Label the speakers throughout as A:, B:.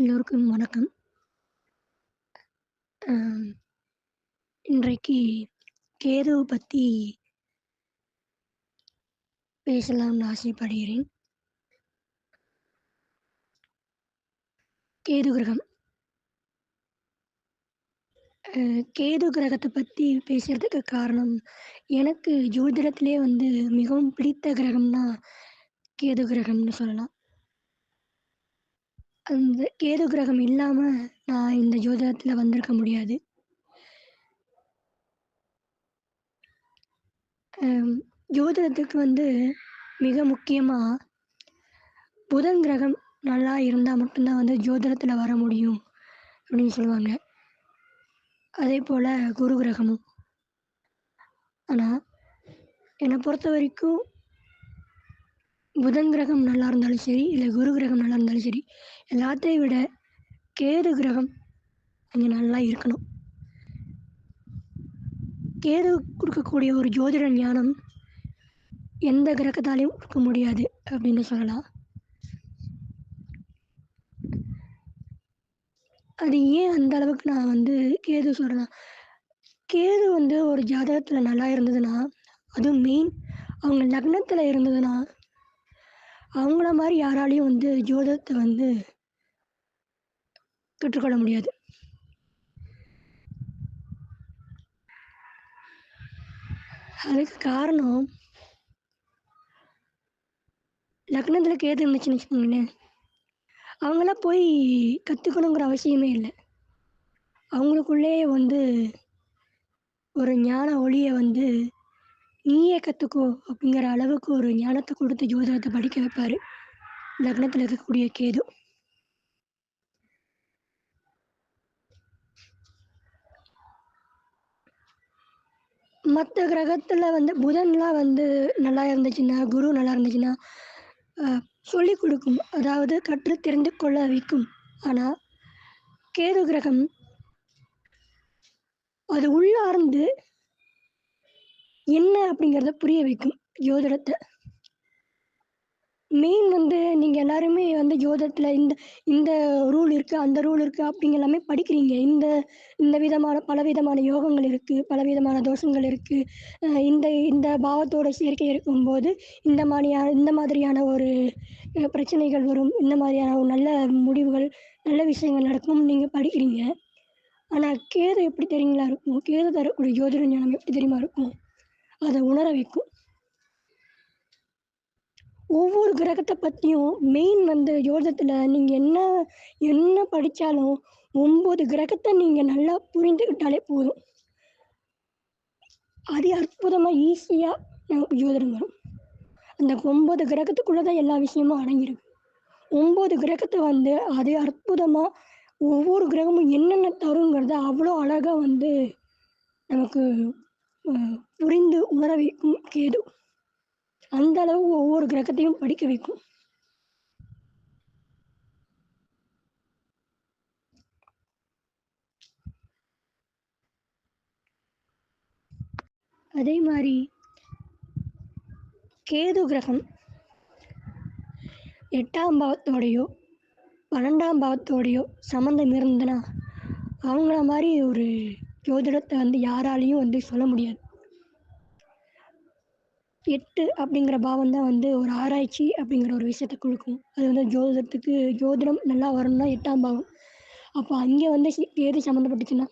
A: எல்லோருக்கும் வணக்கம். அ இன்றைக்கு கேதுவ பத்தி பேசலாம்னு ஆசைப்படுகிறேன். கேது கிரகம். கேது கிரகத்த பத்தி பேசுறதுக்கு காரணம், எனக்கு ஜோதிடத்திலே மிகவும் பிடித்த கிரகம்னா கேது கிரகம்னு சொல்லலாம். அந்த கேது கிரகம் இல்லாம நான் இந்த ஜோதிடத்தில வந்திருக்க முடியாது. அம் ஜோதிடத்துக்கு மிக முக்கியமா புதன் கிரகம் நல்லா இருந்தா மட்டும் தான் ஜோதிடத்தில வர முடியும் அப்படின்னு சொல்லுவாங்க. அதேபோல குரு கிரகமும். ஆனா, என்ன பொறுத்தவரைக்கும் புதன் கிரகம் நல்லா இருந்தாலும் சரி, இல்ல குரு கிரகம் நல்லா இருந்தாலும் சரி, எல்லாத்தையும் விட கேது கிரகம் அங்கே நல்லா இருக்கணும். கேது குடுக்கக்கூடிய ஒரு ஜோதிட ஞானம் எந்த கிரகத்தாலயும் குடுக்க முடியாது அப்படின்னு சொல்லலாம். அது ஏன் அந்த அளவுக்கு நான் கேது சொல்றேன்னா, கேது ஒரு ஜாதகத்தில நல்லா இருந்ததுன்னா, அதுவும் மெயின் அவங்க லக்னத்தில இருந்ததுன்னா, அவங்கள மாரி யாராலயும் ஜோதிடத்த கற்றுக்கொள்ள முடியாது. அதுக்கு காரணம், லக்னத்தில கேது இருந்துச்சுன்னு வச்சுக்கோங்களேன், அவங்கலாம் போய் கத்துக்கணுங்கிற அவசியமே இல்ல. அவங்களுக்குள்ளேயே ஒரு ஞான ஒளிய நீயே கத்துக்கோ அப்படிங்கிற அளவுக்கு ஒரு ஞானத்த குடுத்து ஜோதிடத்த படிக்க வைப்பாரு, லக்னத்தில இருக்கக்கூடிய கேது. மத்த கிரகத்தில புதன்லாம் நல்லா இருந்துச்சுன்னா, குரு நல்லா இருந்துச்சுன்னா, அ சொல்லிக் குடுக்கும். அதாவது கற்று தெரிந்து கொள்ள வைக்கும். ஆனா, கேது கிரகம் அது உள்ளார்ந்து என்ன அப்படிங்கிறத புரிய வைக்கும், ஜோதிடத்த. மெயின் நீங்க எல்லாருமே ஜோதிடத்தில இந்த இந்த ரூல் இருக்கு, அந்த ரூல் இருக்கு அப்படிங்க எல்லாமே படிக்கிறீங்க. இந்த இந்த விதமான பலவிதமான யோகங்கள் இருக்கு, பலவிதமான தோஷங்கள் இருக்கு. இந்த இந்த பாவத்தோட சேர்க்கை இருக்கும்போது, இந்த மாதிரியான ஒரு பிரச்சனைகள் வரும். இந்த மாதிரியான ஒரு நல்ல முடிவுகள், நல்ல விஷயங்கள் நடக்கும்னு நீங்க படிக்கிறீங்க. ஆனா கேது எப்படி தெரியுங்களா இருக்கும்? கேது தரக்கூடிய ஜோதிட ஞானம் எப்படி தெரியுமா இருக்கும்? அத உணர வைக்கும். ஒவ்வொரு கிரகத்த பத்தியும் மெயின் ஜோதிடத்தில நீங்க என்ன என்ன படிச்சாலும் 9 கிரகத்த நீங்க நல்லா புரிந்துக்கிட்டாலே போதும். அதி அற்புதமா ஈஸியா நமக்கு ஜோதிடம் வரும். அந்த 9 கிரகத்துக்குள்ள தான் எல்லா விஷயமும் அடங்கியிருக்கு. 9 கிரகத்த அதி அற்புதமா ஒவ்வொரு கிரகமும் என்னென்ன தருங்கிறத அவ்வளோ அழகா நமக்கு அ புரிந்து உணர வைக்கும் கேது. அந்த அளவு ஒவ்வொரு கிரகத்தையும் படிக்க வைக்கும். அதே மாரி கேது கிரகம் 8ஆம் பாவத்தோடையோ, 12ஆம் பாவத்தோடையோ சம்மந்தம் இருந்ததுன்னா, அவங்கள மாரி ஒரு ஜோதிடத்த யாராலயும் சொல்ல முடியாது. 8 அப்படிங்கிற பாவம் தான் ஒரு ஆராய்ச்சி அப்படிங்கிற ஒரு விஷயத்த குடுக்கும். அது ஜோதிடத்துக்கு ஜோதிடம் நல்லா வரணும்னா 8ஆம் பாவம். அப்போ அங்கே கேது சம்மந்தப்பட்டுச்சுன்னா,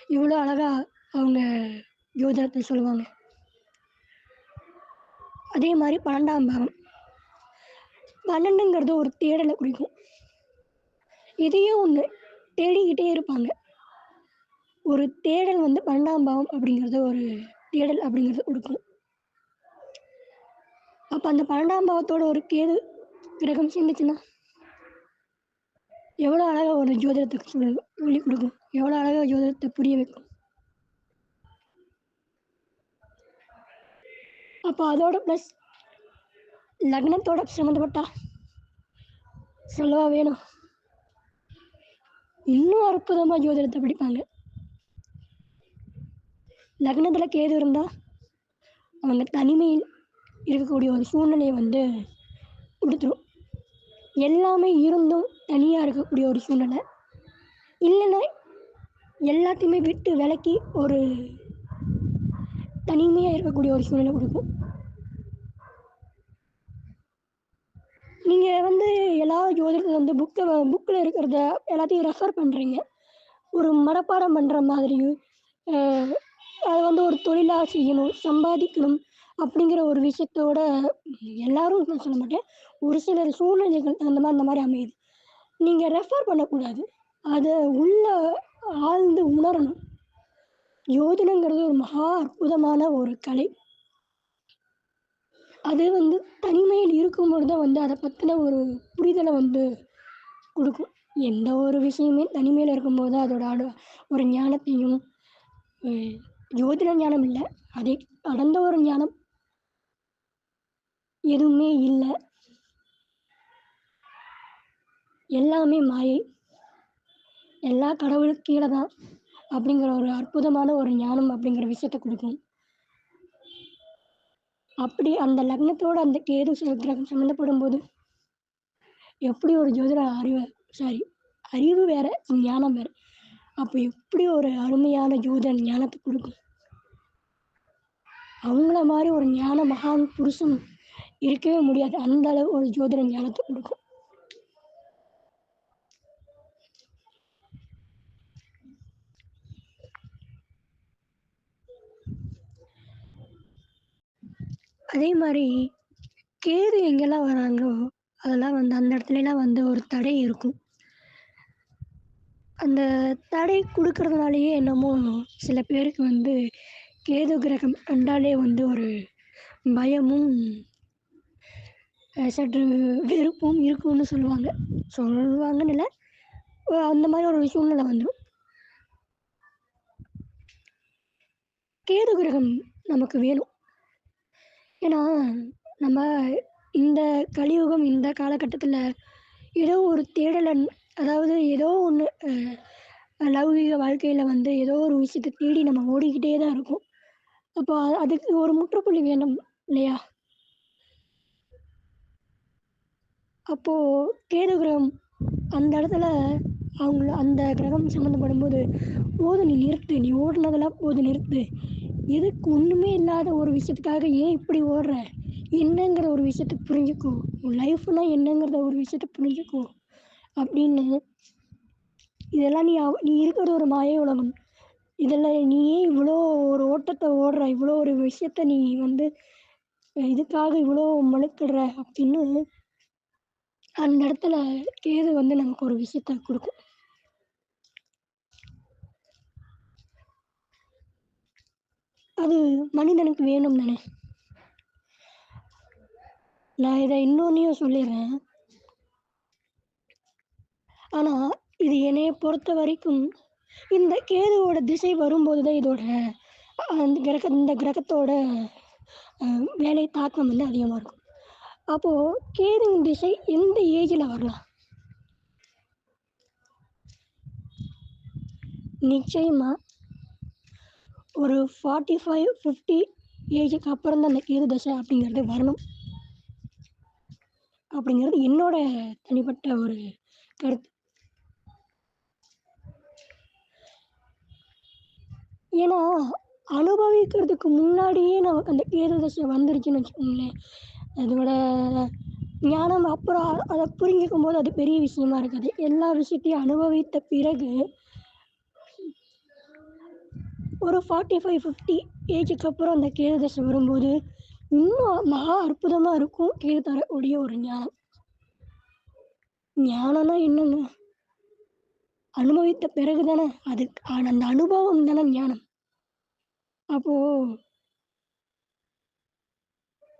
A: இவ்வளோ அழகா அவங்க ஜோதிடத்த சொல்லுவாங்க. அதே மாரி 12ஆம் பாவம். 12ங்கிறது ஒரு தேடல குறிக்கும். எதையோ ஒண்ணு தேடிக்கிட்டே இருப்பாங்க. ஒரு தேடல் 12ஆம் பாவம் அப்படிங்கிறது ஒரு தேடல் அப்படிங்கிறத குடுக்கும். அப்ப அந்த 12ஆம் பாவத்தோட ஒரு கேது கிரகம் சேர்ந்துச்சுன்னா, எவ்வளோ அழகா ஒரு ஜோதிடத்துக்கு சொல்லிக் குடுக்கும். எவ்வளோ அழகா ஜோதிடத்த புரிய வைக்கும். அப்ப அதோட ப்ளஸ் லக்னத்தோட சம்மந்தப்பட்டா சொல்லவா வேணும்? இன்னும் அற்புதமா ஜோதிடத்த படிப்பாங்க. லக்னத்தில கேது இருந்தா, அவங்க தனிமையில் இருக்கக்கூடிய ஒரு சூழ்நிலைய குடுத்துரும். எல்லாமே இருந்தும் தனியா இருக்கக்கூடிய ஒரு சூழ்நிலை. இல்லைன்னா எல்லாத்தையுமே விட்டு விலக்கி ஒரு தனிமையா இருக்கக்கூடிய ஒரு சூழ்நிலை குடுக்கும். நீங்க வந்து எல்லா ஜோதிடத்துல வந்து புக்ல இருக்கிறத எல்லாத்தையும் ரெஃபர் பண்றீங்க. ஒரு மனப்பாடம் பண்ற மாதிரியும், அ அத வந்து ஒரு தொழிலா செய்யணும், சம்பாதிக்கணும் அப்படிங்கிற ஒரு விஷயத்தோட எல்லாரும் நான் சொல்ல மாட்டேன். ஒரு சிலர் சூழ்நிலைகள் அந்த மாரி அமையுது. நீங்க ரெஃபர் பண்ணக்கூடாது. அத உள்ள ஆழ்ந்து உணரணும். ஜோதிடங்கிறது ஒரு மகா அற்புதமான ஒரு கலை. அது வந்து தனிமையில் இருக்கும்பொழுது தான் வந்து அத பத்தின ஒரு புரிதல வந்து குடுக்கும். எந்த ஒரு விஷயமே தனிமையில இருக்கும்போது தான் அதோட ஒரு ஞானத்தையும், அ ஜோதிட ஞானம் இல்ல. அதை கடந்த ஒரு ஞானம் எதுவுமே இல்ல. எல்லாமே மாயை. எல்லாம் கடவுளுக்கு கீழ தான். அப்படிங்கிற ஒரு அற்புதமான ஒரு ஞானம் அப்படிங்கிற விஷயத்த குடுக்கும். அப்படி அந்த லக்னத்தோட அந்த கேது கிரகம் சம்மந்தப்படும்போது, எப்படி ஒரு ஜோதிட சாரி அறிவு வேற, ஞானம் வேற. அப்ப எப்படி ஒரு அருமையான ஜோதிட ஞானத்த குடுக்கும். அவங்கள மாரி ஒரு ஞான மகான் புருஷன் இருக்கவே முடியாது. அந்த அளவு ஒரு ஜோதிட ஞானத்த குடுக்கும். அதே மாரி கேது எங்கெல்லாம் வராங்களோ, அதெல்லாம் வந்து அந்த இடத்துலலாம் வந்து ஒரு தடை இருக்கும். அந்த தடை குடுக்கறதுனாலயே என்னமோ சில பேருக்கு வந்து கேது கிரகம் கண்டாலே வந்து ஒரு பயமும், சற்று வெறுப்பும் இருக்கும்னு சொல்லுவாங்க. சொல்லுவாங்கன்னு இல்ல. அந்த மாரி ஒரு சூழ்நிலை வந்துரும். கேது கிரகம் நமக்கு வேணும். ஏன்னா, நம்ம இந்த கலியுகம் இந்த காலகட்டத்தில ஏதோ ஒரு தேடலன் அதாவது ஏதோ ஒண்ணு லௌகீக வாழ்க்கையில வந்து ஏதோ ஒரு விஷயத்த தேடி நம்ம ஓடிக்கிட்டே தான் இருக்கோம். அப்போ அதுக்கு ஒரு முற்றுப்புள்ளி வேணும் இல்லையா? அப்போ கேது கிரகம் அந்த இடத்துல அந்த கிரகம் சம்மந்தப்படும்போது, "போதும் நீ நிறுத்து. நீ ஓடுனதெல்லாம் போதும் நிறுத்து. எதுக்கு ஒண்ணுமே இல்லாத ஒரு விஷயத்துக்காக ஏன் இப்படி ஓடுற? என்னங்கிற ஒரு விஷயத்த புரிஞ்சுக்கோ. உன் லைஃப்னா என்னங்கிறத ஒரு விஷயத்த புரிஞ்சுக்கோ." அப்படின்னு இதெல்லாம் நீ இருக்கிறது ஒரு மாயை உலகம். இதில நீ ஏன் இவ்வளோ ஒரு ஓட்டத்த ஓடுற? இவ்வளோ ஒரு விஷயத்த நீ வந்து இதுக்காக இவ்வளோ மெனக்கிடுற? அப்படின்னு அந்த இடத்துல கேது வந்து நமக்கு ஒரு விஷயத்த குடுக்கும். அது மனிதனுக்கு வேணும் தானே! நான் இத இன்னொன்னையும் சொல்லிர்றேன். ஆனா, இது என்னைய பொறுத்தவரைக்கும், இந்த கேதுவோட திசை வரும்போது தான் இதோட இந்த கிரகத்தோட அ வேலை தாக்கம் வந்து அதிகமா இருக்கும். அப்போ கேதுவின் திசை எந்த ஏஜ்ல வரலாம்? நிச்சயமா ஒரு 45, 50 ஏஜுக்கு அப்புறம் தான் அந்த கேது தசை அப்படிங்கிறது வரணும். அப்படிங்கிறது என்னோட தனிப்பட்ட ஒரு கருத்து. ஏன்னா, அனுபவிக்கிறதுக்கு முன்னாடியே நமக்கு அந்த கேது தசை வந்துருச்சுன்னு வச்சுக்கோங்களேன், அதோட ஞானம் அப்புறம் அத புரிஞ்சுக்கும்போது அது பெரிய விஷயமா இருக்காது. எல்லா விஷயத்தையும் அனுபவித்த பிறகு ஒரு 45, 50 ஏஜுக்கு அப்புறம் அந்த கேது தசை வரும்போது, இன்னும் மகா அற்புதமா இருக்கும் கேது தரக்கூடிய ஒரு ஞானம். ஞானம்னா என்னங்க? அனுபவித்த பிறகு தானே அதுக்கு அந்த அனுபவம் தானே ஞானம். அப்போ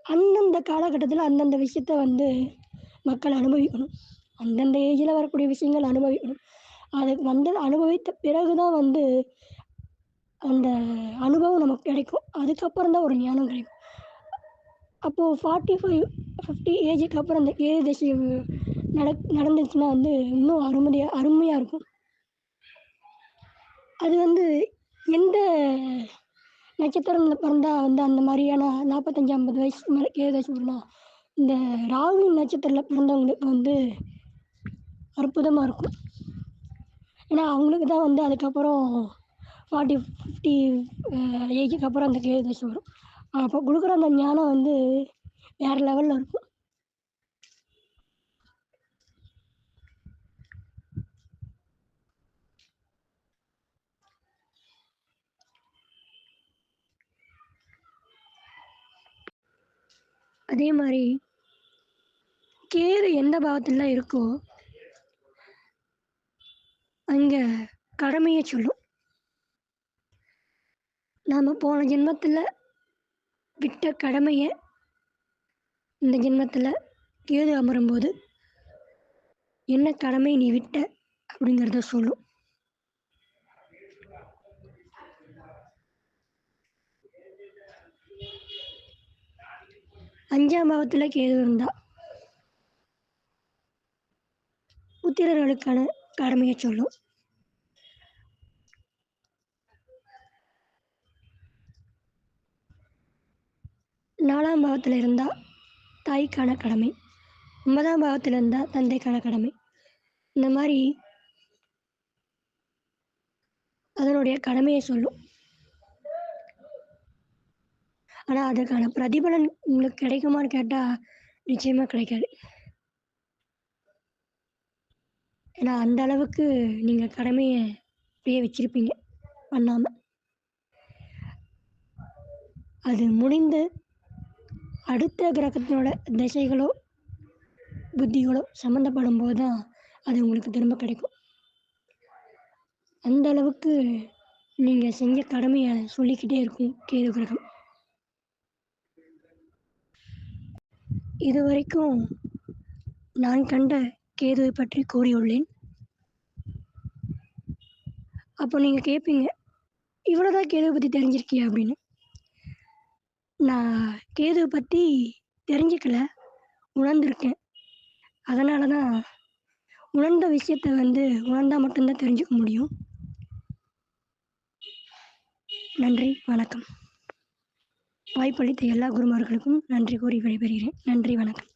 A: அந்தந்த காலகட்டத்தில அந்தந்த விஷயத்த வந்து மக்கள் அனுபவிக்கணும். அந்தந்த ஏஜ்ல வரக்கூடிய விஷயங்கள் அனுபவிக்கணும். அது வந்து அனுபவித்த பிறகு தான் வந்து அந்த அனுபவம் நமக்கு கிடைக்கும். அதுக்கப்புறம் தான் ஒரு ஞானம் கிடைக்கும். அப்போ 45, 50 ஏஜுக்கு அப்புறம் அந்த கேது திசை நடந்துச்சுன்னா வந்து இன்னும் அருமையா இருக்கும். அது வந்து எந்த நட்சத்திரம்ல பிறந்தா வந்து அந்த மாரியான 45, 50 வயசுக்கு மேல கேது தசை வரும்னா, இந்த ராகு நட்சத்திரத்தில பிறந்தவங்களுக்கு வந்து அற்புதமா இருக்கும். ஏன்னா, அவங்களுக்கு தான் வந்து அதுக்கப்புறம் 40, 50 ஏஜுக்கு அப்புறம் அந்த கேது தசை வரும். அப்போ குடுக்குற அந்த ஞானம் வந்து வேற லெவல்ல இருக்கும். அதே மாரி கேது எந்த பாவத்துல இருக்கோ, அங்க கடமைய சொல்லும். நாம போன ஜென்மத்துல விட்ட கடமைய இந்த ஜென்மத்துல கேது அமரும்போது, "என்ன கடமை நீ விட்ட?" அப்படிங்கிறத சொல்லும். 5ஆம் பாவத்துல கேது இருந்தா, புத்திரர்களுக்கான கடமைய சொல்லும். 4ஆம் பாவத்துல இருந்தா, தாய்க்கான கடமை. 9ஆம் பாவத்துல இருந்தா, தந்தைக்கான கடமை. இந்த மாரி அதனுடைய கடமைய சொல்லும். ஆனா, அதுக்கான பிரதிபலன் உங்களுக்கு கிடைக்குமான்னு கேட்டா, நிச்சயமா கிடைக்காது. ஏன்னா, அந்த அளவுக்கு நீங்க கடமைய அப்படியே வச்சிருப்பீங்க, பண்ணாம. அது முடிந்து அடுத்த கிரகத்தினோட திசைகளோ, புத்திகளோ சம்மந்தப்படும்போது தான் அது உங்களுக்கு திரும்ப கிடைக்கும். அந்த அளவுக்கு நீங்க செஞ்ச கடமைய சொல்லிக்கிட்டே இருக்கும் கேது கிரகம். இதுவரைக்கும் நான் கண்ட கேதுவை பற்றி கூறியுள்ளேன். அப்போ நீங்க கேட்பீங்க, "இவ்வளோதான் கேதுவ பத்தி தெரிஞ்சிருக்கியா?" அப்படின்னு. நான் கேதுவ பத்தி தெரிஞ்சுக்கல, உணர்ந்திருக்கேன். அதனால தான் உணர்ந்த விஷயத்த வந்து உணர்ந்தா மட்டும் தான் தெரிஞ்சுக்க முடியும். நன்றி, வணக்கம். வாய்ப்பளித்த எல்லா குருமார்களுக்கும் நன்றி கூறி விடைபெறுகிறேன். நன்றி, வணக்கம்.